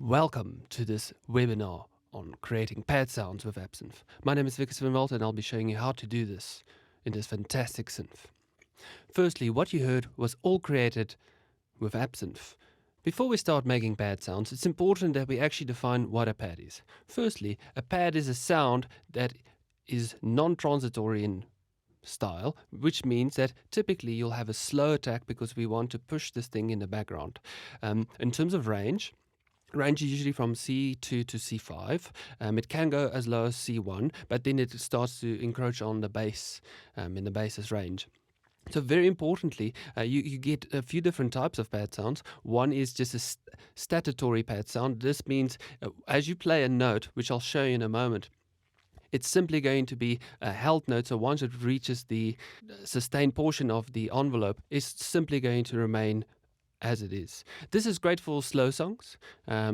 Welcome to this webinar on creating pad sounds with Absynth. My name is Vikas van Walt and I'll be showing you how to do this in this fantastic synth. Firstly, what you heard was all created with Absynth. Before we start making pad sounds, it's important that we actually define what a pad is. Firstly, a pad is a sound that is non-transitory in style, which means that typically you'll have a slow attack because we want to push this thing in the background. In terms of range is usually from C2 to C5. It can go as low as C1, but then it starts to encroach on the bass in the bass's range. So very importantly, you get a few different types of pad sounds. One is just a statatory pad sound. This means as you play a note, which I'll show you in a moment, it's simply going to be a held note. So once it reaches the sustained portion of the envelope, it's simply going to remain as it is. This is great for slow songs,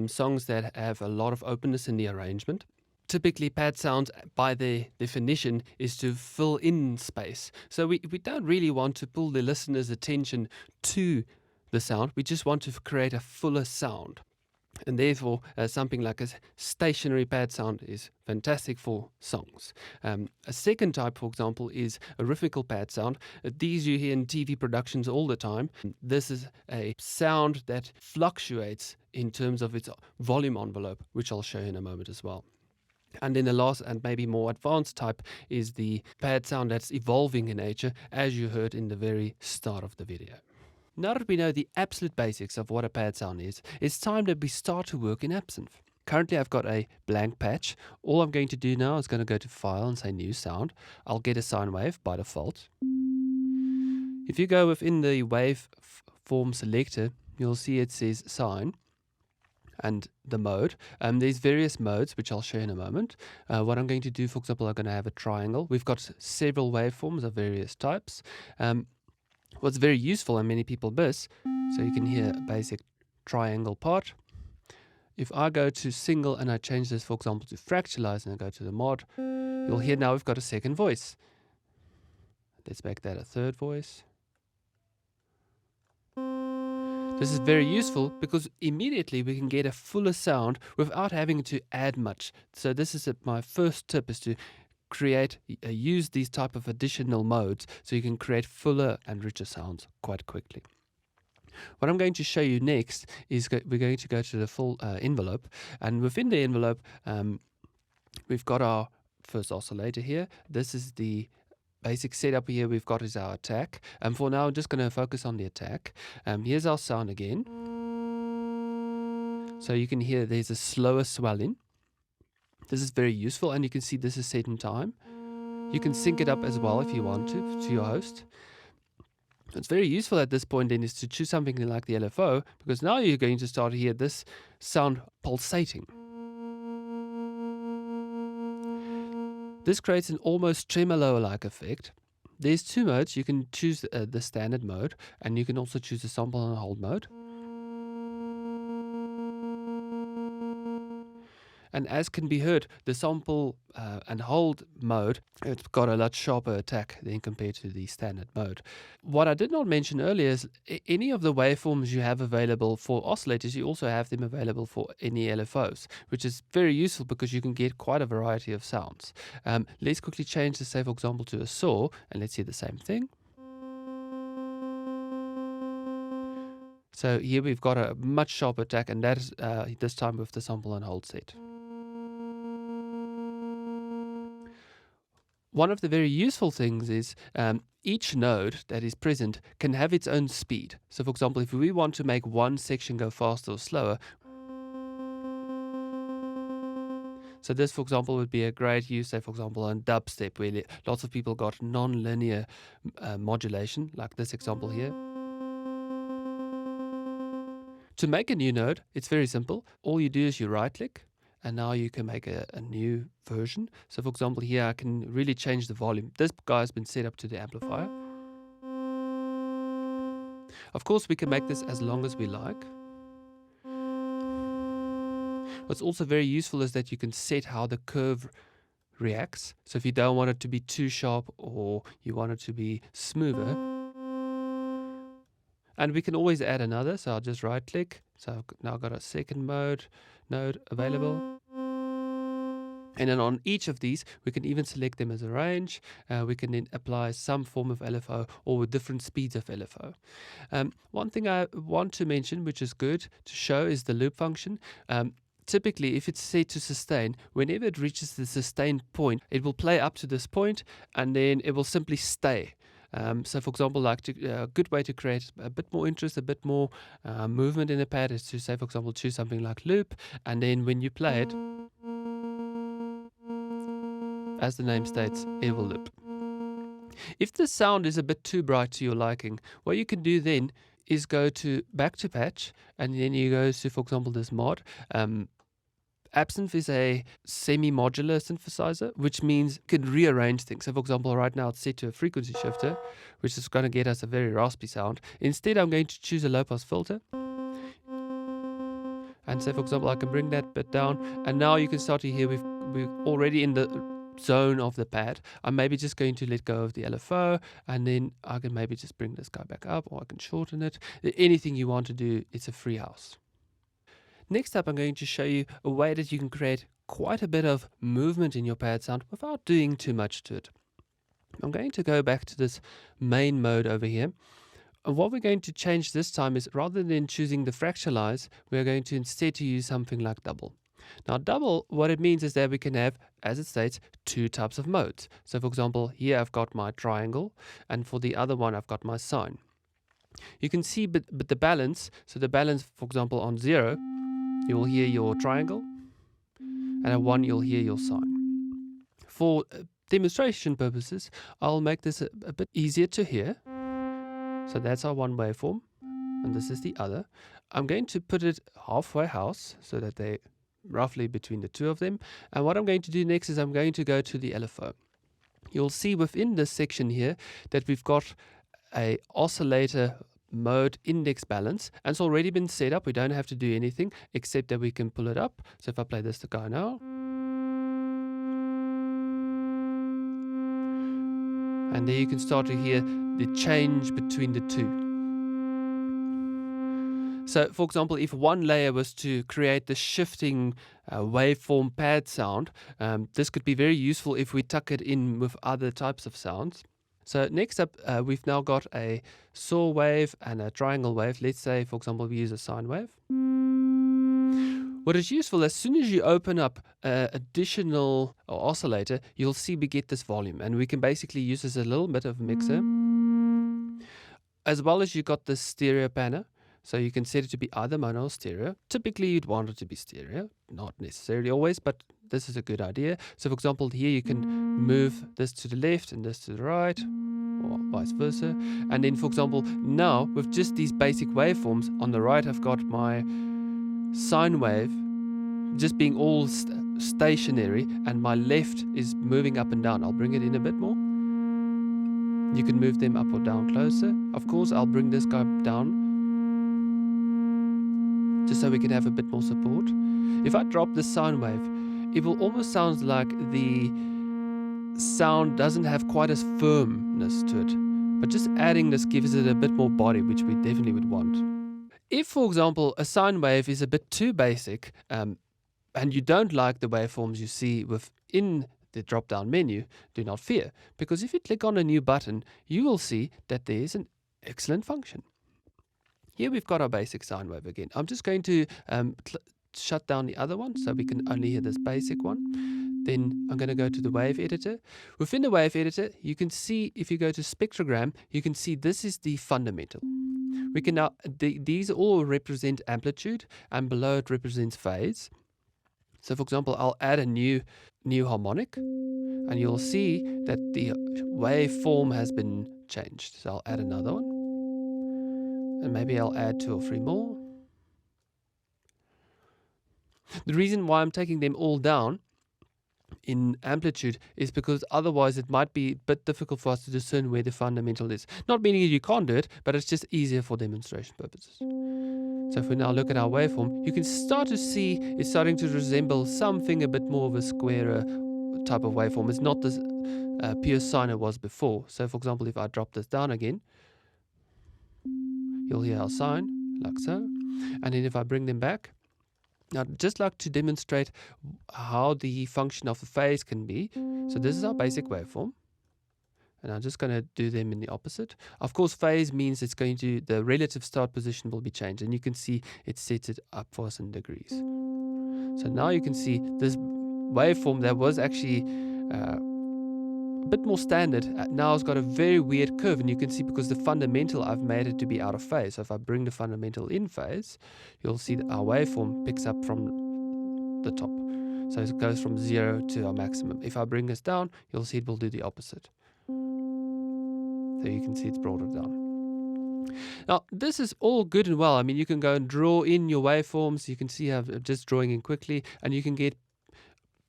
songs that have a lot of openness in the arrangement. Typically, pad sounds, by their definition, is to fill in space. So we don't really want to pull the listener's attention to the sound. We just want to create a fuller sound. And therefore, something like a stationary pad sound is fantastic for songs. A second type, for example, is a rhythmical pad sound. These you hear in TV productions all the time. This is a sound that fluctuates in terms of its volume envelope, which I'll show you in a moment as well. And then the last and maybe more advanced type is the pad sound that's evolving in nature, as you heard in the very start of the video. Now that we know the absolute basics of what a pad sound is, it's time that we start to work in Absynth. Currently I've got a blank patch. All I'm going to do now is going to go to File and say New Sound. I'll get a sine wave by default. If you go within the waveform selector, you'll see it says sine and the mode. There's various modes, which I'll show you in a moment. What I'm going to do, for example, I'm going to have a triangle. We've got several waveforms of various types. What's very useful and many people miss, so you can hear a basic triangle part. If I go to single and I change this, for example, to fractalize and I go to the mod, you'll hear now we've got a second voice. Let's make that a third voice. This is very useful because immediately we can get a fuller sound without having to add much. So this is my first tip, is to use these type of additional modes so you can create fuller and richer sounds quite quickly. What I'm going to show you next is we're going to go to the full envelope, and within the envelope we've got our first oscillator here. This is the basic setup here we've got is our attack, and for now I'm just going to focus on the attack. Here's our sound again. So you can hear there's a slower swelling. This is very useful, and you can see this is set in time. You can sync it up as well if you want to your host. What's very useful at this point then is to choose something like the LFO, because now you're going to start to hear this sound pulsating. This creates an almost tremolo-like effect. There's two modes. You can choose the standard mode, and you can also choose the sample and hold mode. And as can be heard, the sample and hold mode, it's got a lot sharper attack than compared to the standard mode. What I did not mention earlier is any of the waveforms you have available for oscillators, you also have them available for any LFOs, which is very useful because you can get quite a variety of sounds. Let's quickly change this, say for example, to a saw, and let's see the same thing. So here we've got a much sharper attack, and that is this time with the sample and hold set. One of the very useful things is each node that is present can have its own speed. So for example, if we want to make one section go faster or slower, so this, for example, would be a great use, say for example, on dubstep, where lots of people got non-linear modulation, like this example here. To make a new node, it's very simple. All you do is you right-click, and now you can make a new version. So for example, here I can really change the volume. This guy has been set up to the amplifier. Of course, we can make this as long as we like. What's also very useful is that you can set how the curve reacts. So if you don't want it to be too sharp or you want it to be smoother, And we can always add another, so I'll just right click. So I've now got a second node available. And then on each of these, we can even select them as a range. We can then apply some form of LFO or different speeds of LFO. One thing I want to mention, which is good to show, is the loop function. Typically, if it's set to sustain, whenever it reaches the sustain point, it will play up to this point, and then it will simply stay. So, for example, a good way to create a bit more interest, a bit more movement in the pad is to, say, for example, choose something like loop, and then when you play it, as the name states, it will loop. If the sound is a bit too bright to your liking, what you can do then is go back to patch, and then you go to, for example, this mod. Absynth is a semi-modular synthesizer, which means you can rearrange things. So, for example, right now it's set to a frequency shifter, which is going to get us a very raspy sound. Instead, I'm going to choose a low-pass filter. And say, for example, I can bring that bit down, and now you can start to hear we're already in the zone of the pad. I'm maybe just going to let go of the LFO, and then I can maybe just bring this guy back up, or I can shorten it. Anything you want to do, it's a free house. Next up, I'm going to show you a way that you can create quite a bit of movement in your pad sound without doing too much to it. I'm going to go back to this main mode over here. And what we're going to change this time is, rather than choosing the fractalize, we're going to instead to use something like double. Now, double, what it means is that we can have, as it states, two types of modes. So, for example, here I've got my triangle, and for the other one, I've got my sine. You can see, but the balance, so the balance, for example, on 0, you will hear your triangle, and at 1, you'll hear your sine. For demonstration purposes, I'll make this a bit easier to hear. So that's our one waveform, and this is the other. I'm going to put it halfway house, so that they're roughly between the two of them. And what I'm going to do next is I'm going to go to the LFO. You'll see within this section here that we've got a oscillator mode index balance, and it's already been set up. We don't have to do anything except that we can pull it up. So if I play this guy now, and there you can start to hear the change between the two. So, for example, if one layer was to create the shifting waveform pad sound, this could be very useful if we tuck it in with other types of sounds. So next up, we've now got a saw wave and a triangle wave. Let's say, for example, we use a sine wave. What is useful, as soon as you open up additional oscillator, you'll see we get this volume, and we can basically use this as a little bit of a mixer. As well as you got this stereo panner, so you can set it to be either mono or stereo. Typically, you'd want it to be stereo, not necessarily always, but this is a good idea. So, for example, here you can move this to the left and this to the right, or vice versa. And then, for example, now with just these basic waveforms, on the right I've got my sine wave just being all stationary, and my left is moving up and down. I'll bring it in a bit more. You can move them up or down closer. Of course, I'll bring this guy down just so we can have a bit more support. If I drop the sine wave, it will almost sound like the sound doesn't have quite as firmness to it. But just adding this gives it a bit more body, which we definitely would want. If, for example, a sine wave is a bit too basic, and you don't like the waveforms you see within the drop-down menu, do not fear, because if you click on a new button, you will see that there is an excellent function. Here we've got our basic sine wave again. I'm just going to shut down the other one so we can only hear this basic one. Then I'm going to go to the wave editor. Within the wave editor, you can see, if you go to spectrogram, you can see this is the fundamental. We can now, these all represent amplitude, and below it represents phase. So, for example, I'll add a new harmonic, and you'll see that the waveform has been changed. So I'll add another one, and maybe I'll add 2 or 3 more. The reason why I'm taking them all down in amplitude is because otherwise it might be a bit difficult for us to discern where the fundamental is. Not meaning you can't do it, but it's just easier for demonstration purposes. So if we now look at our waveform, you can start to see it's starting to resemble something a bit more of a squarer type of waveform. It's not this pure sine it was before. So for example, if I drop this down again, you'll hear our sine, like so. And then if I bring them back, now I'd just like to demonstrate how the function of the phase can be. So this is our basic waveform. And I'm just going to do them in the opposite. Of course, phase means it's going to, the relative start position will be changed. And you can see it sets it up for us in degrees. So now you can see this waveform that was actually a bit more standard. Now it's got a very weird curve. And you can see because the fundamental, I've made it to be out of phase. So if I bring the fundamental in phase, you'll see that our waveform picks up from the top. So it goes from 0 to our maximum. If I bring this down, you'll see it will do the opposite. So you can see it's brought it down. Now, this is all good and well. I mean, you can go and draw in your waveforms. You can see I'm just drawing in quickly, and you can get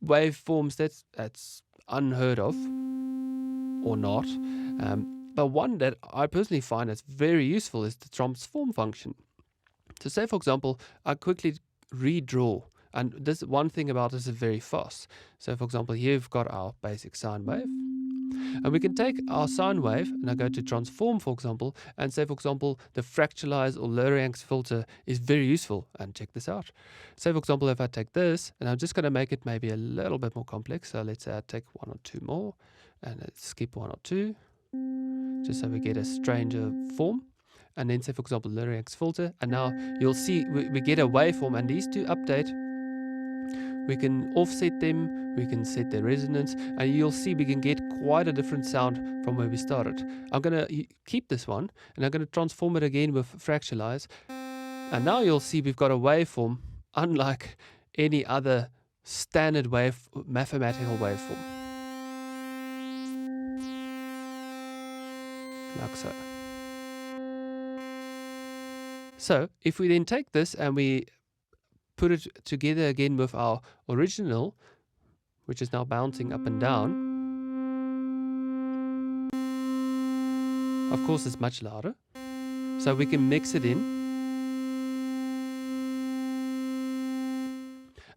waveforms that's unheard of or not. But one that I personally find that's very useful is the transform function. So say, for example, I quickly redraw. And this one thing about this is very fast. So, for example, here we've got our basic sine wave. And we can take our sine wave, and I go to transform, for example, and say, for example, the fractalized or Lorenz filter is very useful. And check this out. Say, for example, if I take this, and I'm just going to make it maybe a little bit more complex. So let's say I take 1 or 2 more, and let's skip 1 or 2, just so we get a stranger form. And then say, for example, Lorenz filter. And now you'll see we get a waveform, and these two update. We can offset them, we can set their resonance, and you'll see we can get quite a different sound from where we started. I'm going to keep this one, and I'm going to transform it again with fractalize. And now you'll see we've got a waveform unlike any other standard mathematical waveform. Like so. So, if we then take this and we put it together again with our original, which is now bouncing up and down. Of course, it's much louder. So we can mix it in.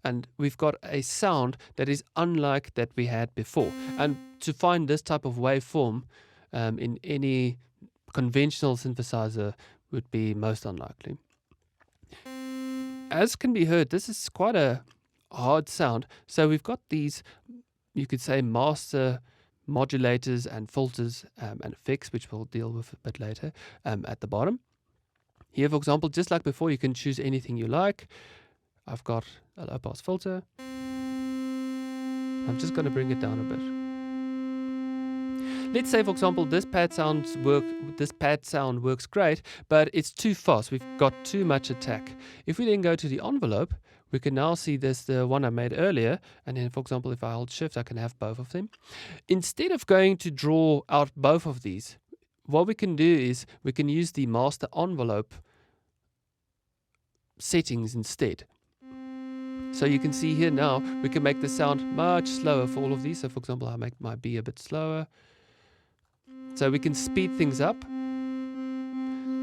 And we've got a sound that is unlike that we had before. And to find this type of waveform in any conventional synthesizer would be most unlikely. As can be heard, this is quite a hard sound. So we've got these, you could say, master modulators and filters and effects, which we'll deal with a bit later, at the bottom. Here, for example, just like before, you can choose anything you like. I've got a low-pass filter. I'm just going to bring it down a bit. Let's say, for example, this pad sound works great, but it's too fast. We've got too much attack. If we then go to the envelope, we can now see this, the one I made earlier. And then, for example, if I hold shift, I can have both of them. Instead of going to draw out both of these, what we can do is we can use the master envelope settings instead. So you can see here now, we can make the sound much slower for all of these. So, for example, I make my B a bit slower. So we can speed things up.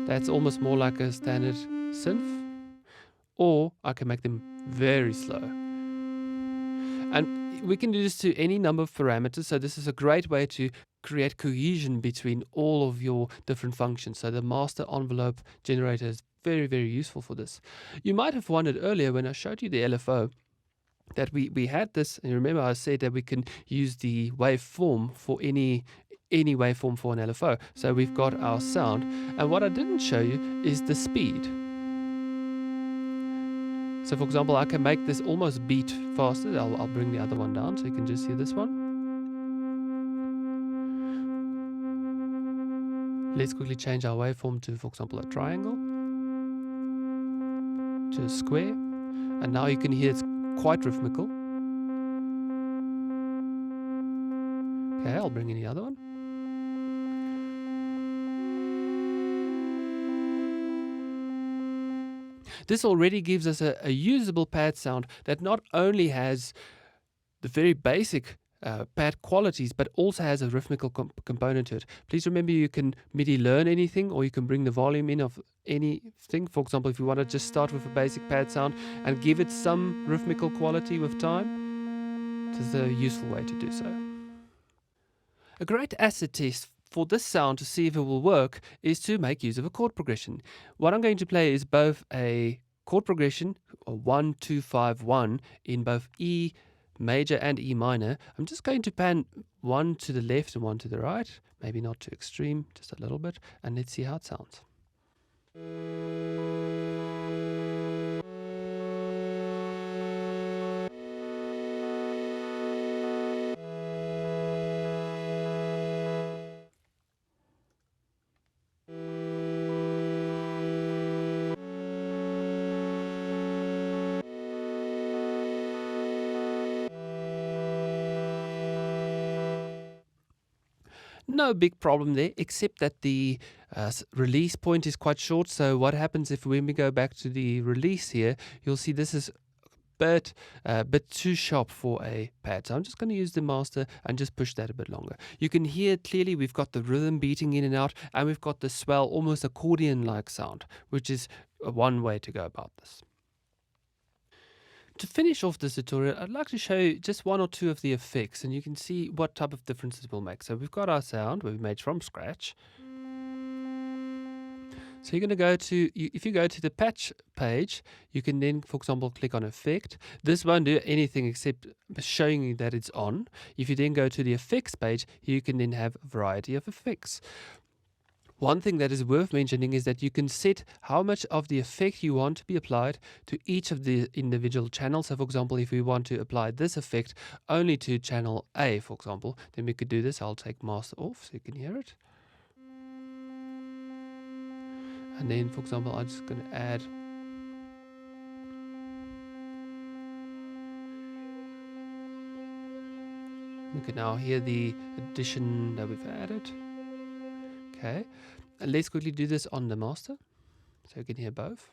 That's almost more like a standard synth. Or I can make them very slow. And we can do this to any number of parameters. So this is a great way to create cohesion between all of your different functions. So the master envelope generator is very, very useful for this. You might have wondered earlier when I showed you the LFO that we had this, and remember I said that we can use the waveform for any waveform for an LFO. So we've got our sound, and what I didn't show you is the speed. So for example, I can make this almost beat faster. I'll bring the other one down so you can just hear this one. Let's quickly change our waveform to, for example, a triangle, to a square, and now you can hear it's quite rhythmical. Okay, I'll bring in the other one. This already gives us a usable pad sound that not only has the very basic pad qualities, but also has a rhythmical component to it. Please remember you can MIDI learn anything, or you can bring the volume in of anything. For example, if you want to just start with a basic pad sound and give it some rhythmical quality with time, this is a useful way to do so. A great acid test for this sound to see if it will work is to make use of a chord progression. What I'm going to play is both a chord progression, a 1, 2, 5, 1, in both E major and E minor. I'm just going to pan one to the left and one to the right, maybe not too extreme, just a little bit, and let's see how it sounds. No big problem there, except that the release point is quite short. So what happens if when we go back to the release here, you'll see this is a bit too sharp for a pad. So I'm just going to use the master and just push that a bit longer. You can hear clearly we've got the rhythm beating in and out, and we've got the swell, almost accordion-like sound, which is one way to go about this. To finish off this tutorial, I'd like to show you just one or two of the effects, and you can see what type of differences we'll make. So we've got our sound we've made from scratch. So you're going to go to, if you go to the patch page, you can then, for example, click on effect. This won't do anything except showing you that it's on. If you then go to the effects page, you can then have a variety of effects. One thing that is worth mentioning is that you can set how much of the effect you want to be applied to each of the individual channels. So for example, if we want to apply this effect only to channel A, for example, then we could do this. I'll take master off so you can hear it. And then, for example, I'm just going to add we can now hear the addition that we've added. Okay, and let's quickly do this on the master so you can hear both.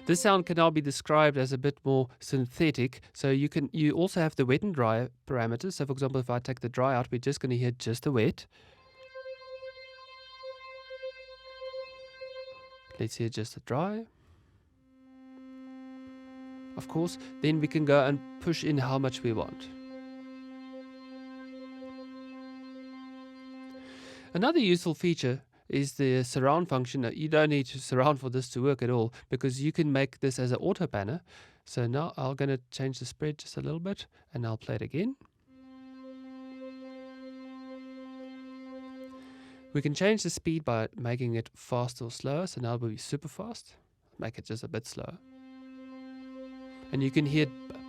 This sound can now be described as a bit more synthetic. So you also have the wet and dry parameters. So for example, if I take the dry out, we're just going to hear just the wet. Let's hear just the dry. Of course, then we can go and push in how much we want. Another useful feature is the surround function. You don't need to surround for this to work at all, because you can make this as an auto panner. So now I'm going to change the spread just a little bit, and I'll play it again. We can change the speed by making it faster or slower. So now it will be super fast. Make it just a bit slower. And you can hear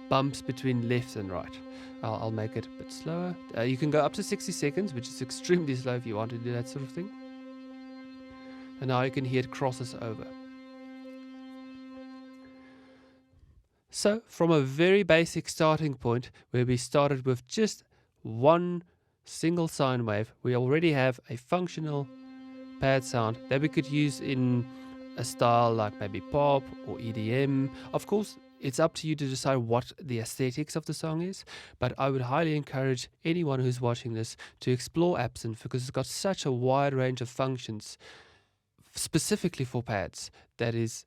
bumps between left and right. I'll make it a bit slower. You can go up to 60 seconds, which is extremely slow if you want to do that sort of thing. And now you can hear it crosses over. So from a very basic starting point, where we started with just one single sine wave, we already have a functional pad sound that we could use in a style like maybe pop or EDM. Of course, it's up to you to decide what the aesthetics of the song is, but I would highly encourage anyone who's watching this to explore Absynth, because it's got such a wide range of functions specifically for pads that is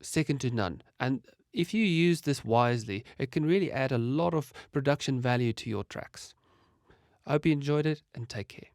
second to none. And if you use this wisely, it can really add a lot of production value to your tracks. I hope you enjoyed it, and take care.